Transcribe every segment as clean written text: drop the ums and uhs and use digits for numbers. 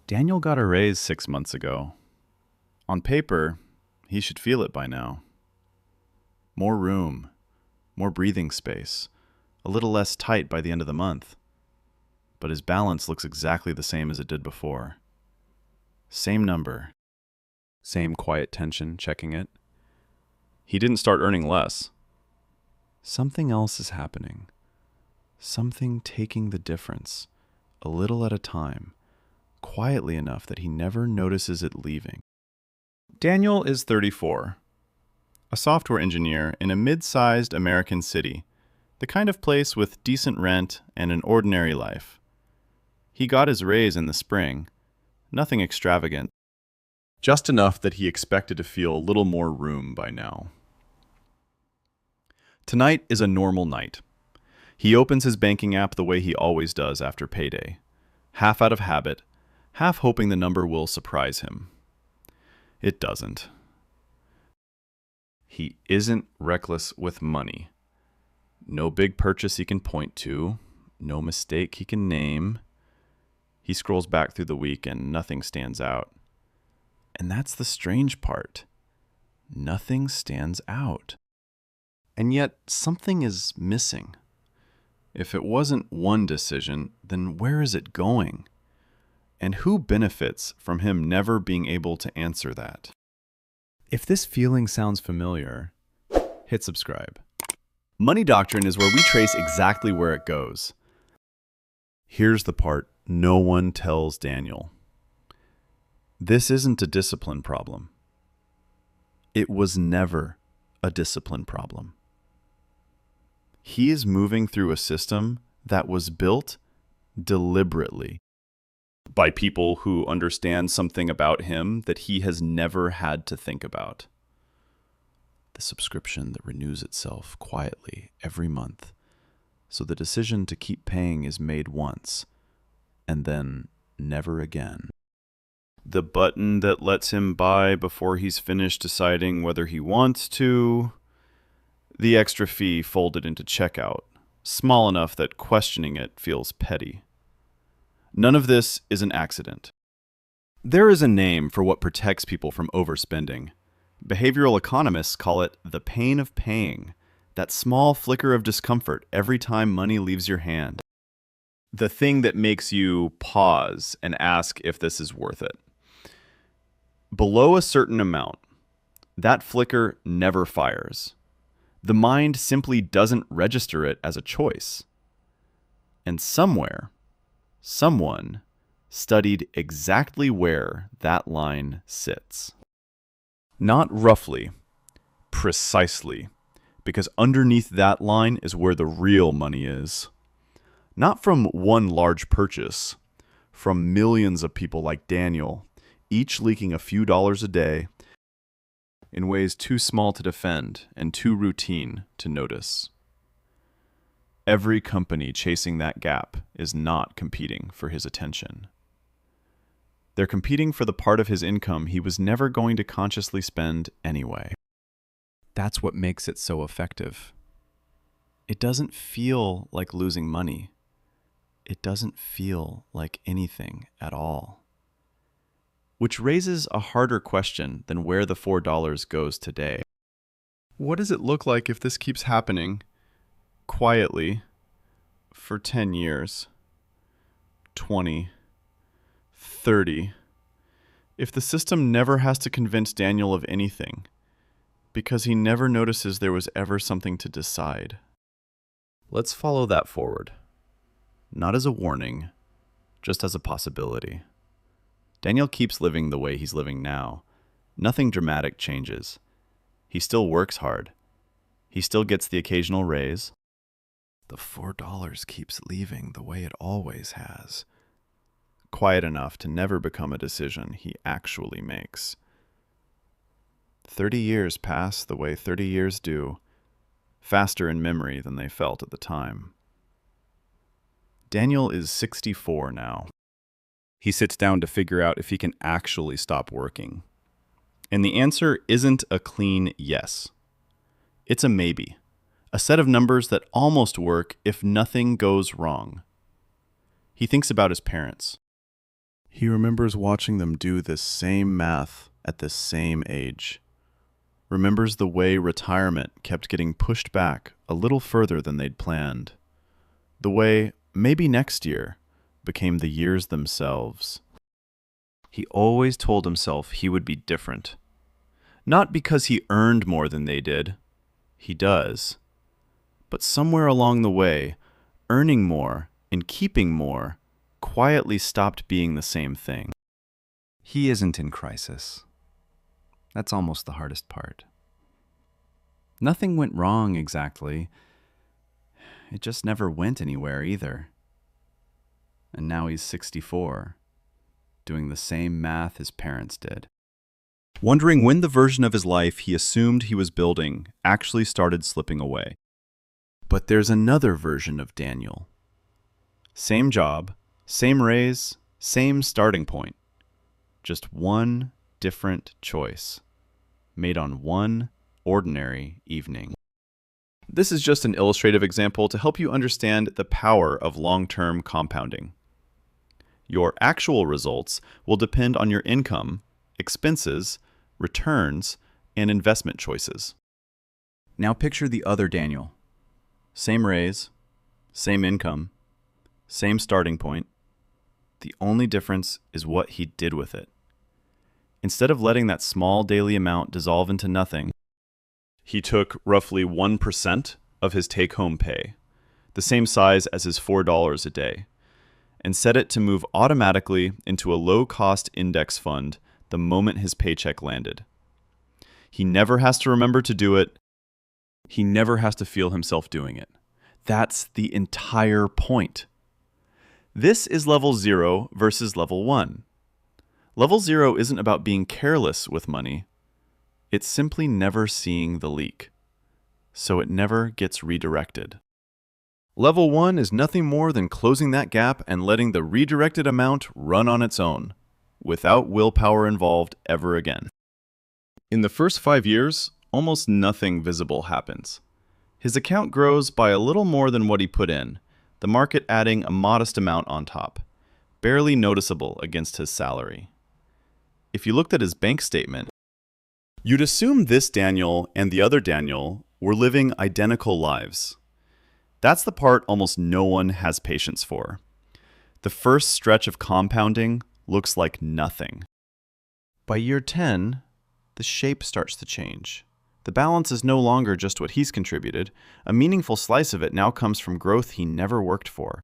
Daniel got a raise 6 months ago. On paper, he should feel it by now. More room, more breathing space, a little less tight by the end of the month. But his balance looks exactly the same as it did before. Same number. Same quiet tension checking it. He didn't start earning less. Something else is happening. Something taking the difference, a little at a time, quietly enough that he never notices it leaving. Daniel is 34, a software engineer in a mid-sized American city, the kind of place with decent rent and an ordinary life. He got his raise in the spring, nothing extravagant, just enough that he expected to feel a little more room by now. Tonight is a normal night. He opens his banking app the way he always does after payday, half out of habit, half hoping the number will surprise him. It doesn't. He isn't reckless with money. No big purchase he can point to, no mistake he can name. He scrolls back through the week and nothing stands out. And that's the strange part. Nothing stands out. And yet something is missing. If it wasn't one decision, then where is it going? And who benefits from him never being able to answer that? If this feeling sounds familiar, hit subscribe. Money Doctrine is where we trace exactly where it goes. Here's the part no one tells Daniel. This isn't a discipline problem. It was never a discipline problem. He is moving through a system that was built deliberately by people who understand something about him that he has never had to think about. The subscription that renews itself quietly every month, so the decision to keep paying is made once, and then never again. The button that lets him buy before he's finished deciding whether he wants to. The extra fee folded into checkout, small enough that questioning it feels petty. None of this is an accident. There is a name for what protects people from overspending. Behavioral economists call it the pain of paying, that small flicker of discomfort every time money leaves your hand. The thing that makes you pause and ask if this is worth it. Below a certain amount, that flicker never fires. The mind simply doesn't register it as a choice. And somewhere, someone studied exactly where that line sits. Not roughly, precisely, because underneath that line is where the real money is. Not from one large purchase, from millions of people like Daniel, each leaking a few dollars a day, in ways too small to defend and too routine to notice. Every company chasing that gap is not competing for his attention. They're competing for the part of his income he was never going to consciously spend anyway. That's what makes it so effective. It doesn't feel like losing money. It doesn't feel like anything at all. Which raises a harder question than where the $4 goes today. What does it look like if this keeps happening quietly for 10 years, 20, 30, if the system never has to convince Daniel of anything, because he never notices there was ever something to decide? Let's follow that forward. Not as a warning, just as a possibility. Daniel keeps living the way he's living now. Nothing dramatic changes. He still works hard. He still gets the occasional raise. The $4 keeps leaving the way it always has. Quiet enough to never become a decision he actually makes. 30 years pass the way 30 years do, faster in memory than they felt at the time. Daniel is 64 now. He sits down to figure out if he can actually stop working. And the answer isn't a clean yes. It's a maybe, a set of numbers that almost work if nothing goes wrong. He thinks about his parents. He remembers watching them do this same math at this same age. Remembers the way retirement kept getting pushed back a little further than they'd planned. The way, maybe next year, became the years themselves. He always told himself he would be different. Not because he earned more than they did. He does. But somewhere along the way, earning more and keeping more quietly stopped being the same thing. He isn't in crisis. That's almost the hardest part. Nothing went wrong exactly. It just never went anywhere either. And now he's 64, doing the same math his parents did. Wondering when the version of his life he assumed he was building actually started slipping away. But there's another version of Daniel. Same job, same raise, same starting point. Just one different choice, made on one ordinary evening. This is just an illustrative example to help you understand the power of long-term compounding. Your actual results will depend on your income, expenses, returns, and investment choices. Now picture the other Daniel. Same raise, same income, same starting point. The only difference is what he did with it. Instead of letting that small daily amount dissolve into nothing, he took roughly 1% of his take-home pay, the same size as his $4 a day, and set it to move automatically into a low-cost index fund the moment his paycheck landed. He never has to remember to do it. He never has to feel himself doing it. That's the entire point. This is level 0 versus level 1. Level 0 isn't about being careless with money. It's simply never seeing the leak, so it never gets redirected. Level 1 is nothing more than closing that gap and letting the redirected amount run on its own, without willpower involved ever again. In the first 5 years, almost nothing visible happens. His account grows by a little more than what he put in, the market adding a modest amount on top, barely noticeable against his salary. If you looked at his bank statement, you'd assume this Daniel and the other Daniel were living identical lives. That's the part almost no one has patience for. The first stretch of compounding looks like nothing. By year 10, the shape starts to change. The balance is no longer just what he's contributed. A meaningful slice of it now comes from growth he never worked for.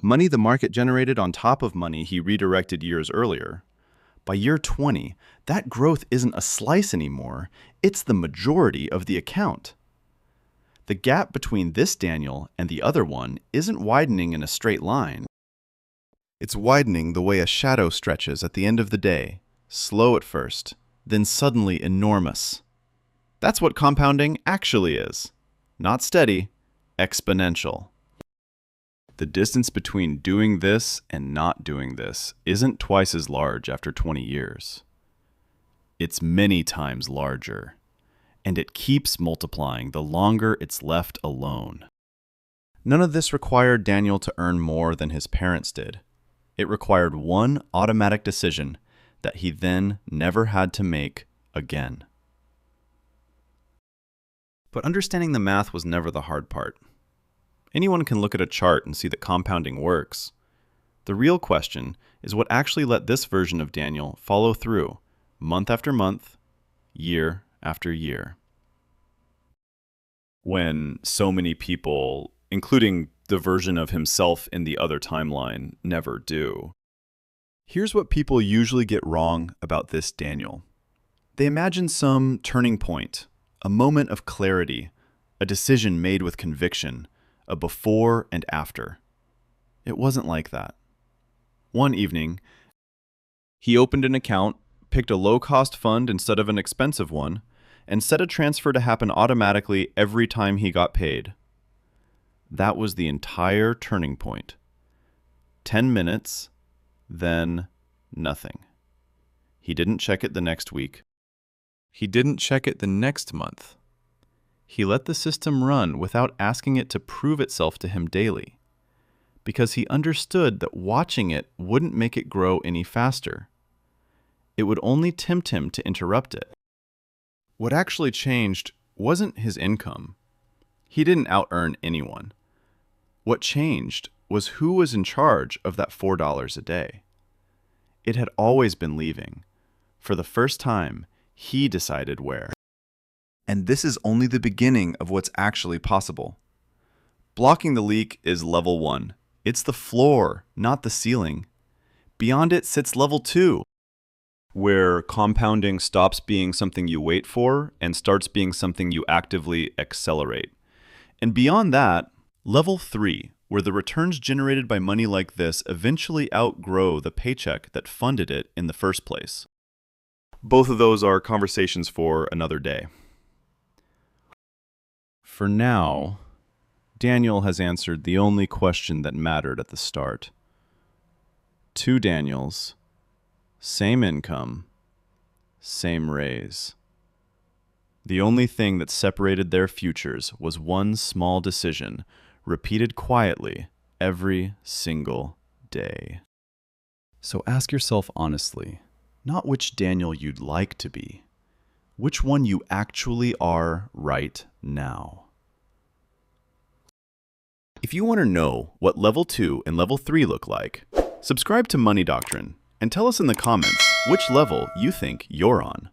Money the market generated on top of money he redirected years earlier. By year 20, that growth isn't a slice anymore. It's the majority of the account. The gap between this Daniel and the other one isn't widening in a straight line. It's widening the way a shadow stretches at the end of the day, slow at first, then suddenly enormous. That's what compounding actually is. Not steady, exponential. The distance between doing this and not doing this isn't twice as large after 20 years. It's many times larger, and it keeps multiplying the longer it's left alone. None of this required Daniel to earn more than his parents did. It required one automatic decision that he then never had to make again. But understanding the math was never the hard part. Anyone can look at a chart and see that compounding works. The real question is what actually let this version of Daniel follow through, month after month, year after year. When so many people, including the version of himself in the other timeline, never do. Here's what people usually get wrong about this Daniel. They imagine some turning point, a moment of clarity, a decision made with conviction, a before and after. It wasn't like that. One evening, he opened an account, picked a low-cost fund instead of an expensive one, and set a transfer to happen automatically every time he got paid. That was the entire turning point. 10 minutes, then nothing. He didn't check it the next week. He didn't check it the next month. He let the system run without asking it to prove itself to him daily. because he understood that watching it wouldn't make it grow any faster. It would only tempt him to interrupt it. What actually changed wasn't his income. He didn't out-earn anyone. What changed was who was in charge of that $4 a day. It had always been leaving. For the first time, he decided where. And this is only the beginning of what's actually possible. Blocking the leak is level 1. It's the floor, not the ceiling. Beyond it sits level 2, where compounding stops being something you wait for and starts being something you actively accelerate. And beyond that, level 3, where the returns generated by money like this eventually outgrow the paycheck that funded it in the first place. Both of those are conversations for another day. For now, Daniel has answered the only question that mattered at the start. 2 Daniels, same income, same raise. The only thing that separated their futures was one small decision, repeated quietly every single day. So ask yourself honestly, not which Daniel you'd like to be, which one you actually are right now. If you want to know what level 2 and level 3 look like, subscribe to Money Doctrine and tell us in the comments which level you think you're on.